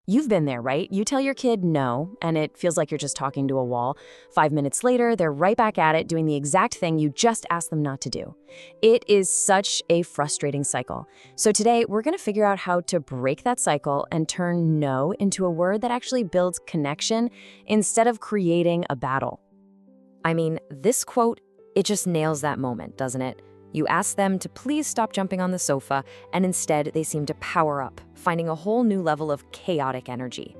You've been there, right? You tell your kid no, and it feels like you're just talking to a wall. 5 minutes later, they're right back at it, doing the exact thing you just asked them not to do. It is such a frustrating cycle. So today, we're going to figure out how to break that cycle and turn no into a word that actually builds connection instead of creating a battle. I mean, this quote, it just nails that moment, doesn't it? You ask them to please stop jumping on the sofa, and instead they seem to power up, finding a whole new level of chaotic energy.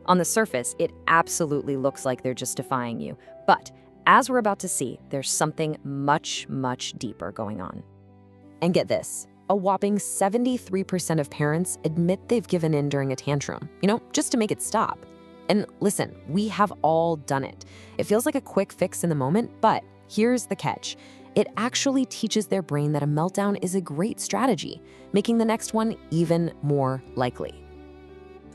On the surface, it absolutely looks like they're just defying you, but as we're about to see, there's something much, much deeper going on. And get this, a whopping 73% of parents admit they've given in during a tantrum, just to make it stop. And listen, we have all done it. It feels like a quick fix in the moment, but here's the catch. It actually teaches their brain that a meltdown is a great strategy, making the next one even more likely.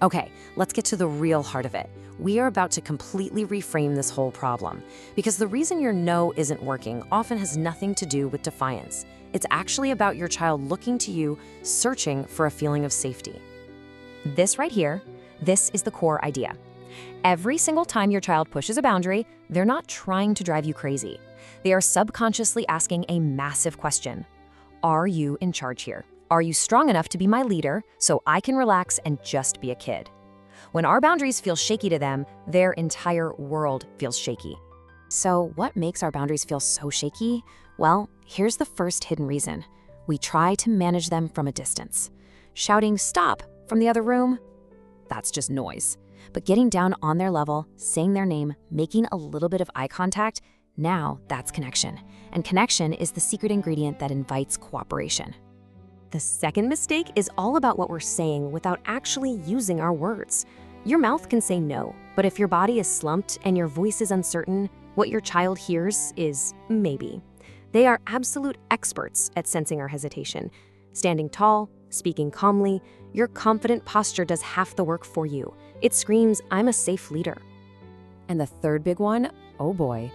Okay, let's get to the real heart of it. We are about to completely reframe this whole problem, because the reason your no isn't working often has nothing to do with defiance. It's actually about your child looking to you, searching for a feeling of safety. This right here, this is the core idea. Every single time your child pushes a boundary, they're not trying to drive you crazy. They are subconsciously asking a massive question. Are you in charge here? Are you strong enough to be my leader so I can relax and just be a kid? When our boundaries feel shaky to them, their entire world feels shaky. So what makes our boundaries feel so shaky? Well, here's the first hidden reason. We try to manage them from a distance. Shouting "stop" from the other room? That's just noise. But getting down on their level, saying their name, making a little bit of eye contact, now that's connection. And connection is the secret ingredient that invites cooperation. The second mistake is all about what we're saying without actually using our words. Your mouth can say no, but if your body is slumped and your voice is uncertain, what your child hears is maybe. They are absolute experts at sensing our hesitation. Standing tall, speaking calmly, your confident posture does half the work for you. It screams, "I'm a safe leader." And the third big one, oh boy,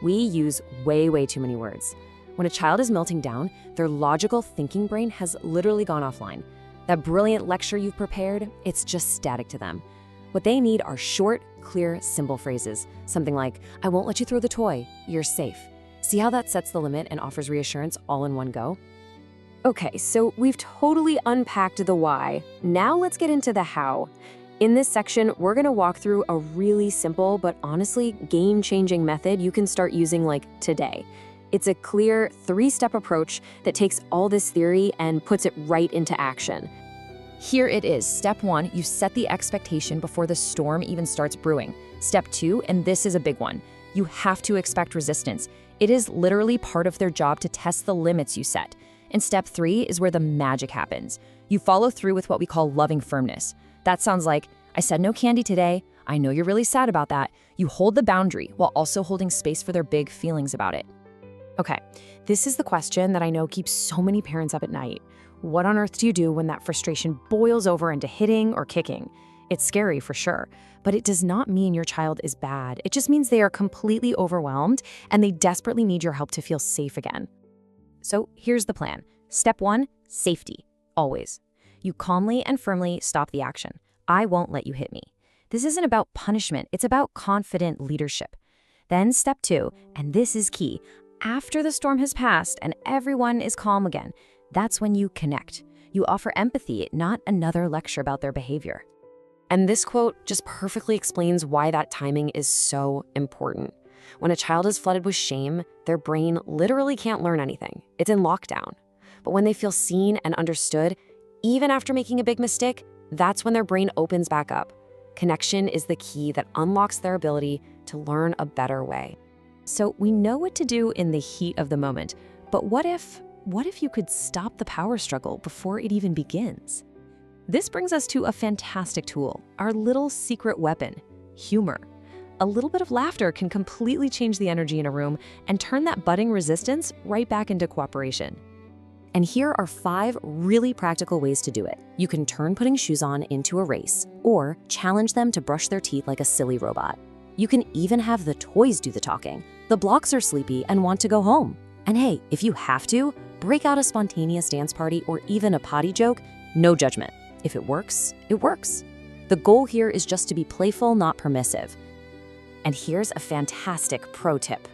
we use way too many words. When a child is melting down, their logical thinking brain has literally gone offline. That brilliant lecture you've prepared, it's just static to them. What they need are short, clear, simple phrases. Something like, "I won't let you throw the toy, you're safe." See how that sets the limit and offers reassurance all in one go? Okay, so we've totally unpacked the why. Now let's get into the how. In this section, we're gonna walk through a really simple but honestly game-changing method you can start using today. It's a clear 3-step approach that takes all this theory and puts it right into action. Here it is. Step 1, you set the expectation before the storm even starts brewing. Step 2, and this is a big one, you have to expect resistance. It is literally part of their job to test the limits you set. And step 3 is where the magic happens. You follow through with what we call loving firmness. That sounds like, "I said no candy today. I know you're really sad about that." You hold the boundary while also holding space for their big feelings about it. Okay, this is the question that I know keeps so many parents up at night. What on earth do you do when that frustration boils over into hitting or kicking? It's scary for sure, but it does not mean your child is bad. It just means they are completely overwhelmed and they desperately need your help to feel safe again. So here's the plan. Step 1, safety, always. You calmly and firmly stop the action. "I won't let you hit me." This isn't about punishment, it's about confident leadership. Then step 2, and this is key. After the storm has passed and everyone is calm again, that's when you connect. You offer empathy, not another lecture about their behavior. And this quote just perfectly explains why that timing is so important. When a child is flooded with shame, their brain literally can't learn anything. It's in lockdown. But when they feel seen and understood, even after making a big mistake, that's when their brain opens back up. Connection is the key that unlocks their ability to learn a better way. So we know what to do in the heat of the moment, but what if you could stop the power struggle before it even begins? This brings us to a fantastic tool, our little secret weapon, humor. A little bit of laughter can completely change the energy in a room and turn that budding resistance right back into cooperation. And here are 5 really practical ways to do it. You can turn putting shoes on into a race, or challenge them to brush their teeth like a silly robot. You can even have the toys do the talking. The blocks are sleepy and want to go home. And hey, if you have to, break out a spontaneous dance party or even a potty joke, no judgment. If it works, it works. The goal here is just to be playful, not permissive. And here's a fantastic pro tip.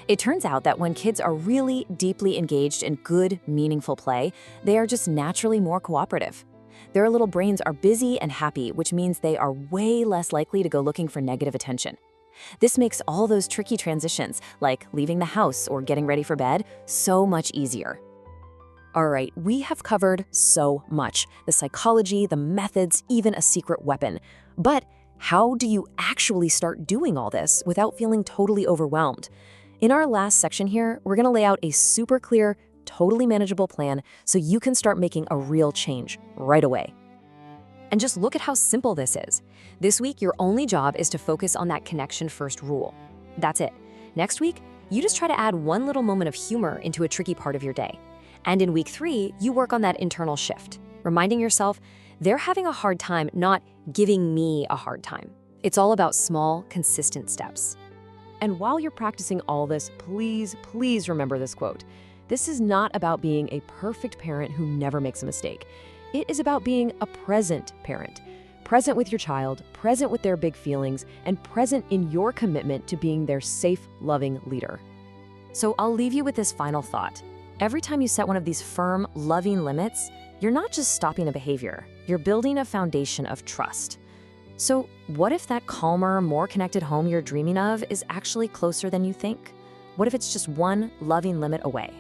It turns out that when kids are really deeply engaged in good, meaningful play, they are just naturally more cooperative. Their little brains are busy and happy, which means they are way less likely to go looking for negative attention. This makes all those tricky transitions, like leaving the house or getting ready for bed, so much easier. All right, we have covered so much: the psychology, the methods, even a secret weapon. But how do you actually start doing all this without feeling totally overwhelmed? In our last section here, we're gonna lay out a super clear, totally manageable plan so you can start making a real change right away. And just look at how simple this is. This week, your only job is to focus on that connection first rule. That's it. Next week, you just try to add one little moment of humor into a tricky part of your day. And in week 3, you work on that internal shift, reminding yourself they're having a hard time, not giving me a hard time. It's all about small, consistent steps. And while you're practicing all this, please remember this quote. This is not about being a perfect parent who never makes a mistake. It is about being a present parent. Present with your child, present with their big feelings, and present in your commitment to being their safe, loving leader. So I'll leave you with this final thought. Every time you set one of these firm, loving limits, you're not just stopping a behavior, you're building a foundation of trust. So what if that calmer, more connected home you're dreaming of is actually closer than you think? What if it's just one loving limit away?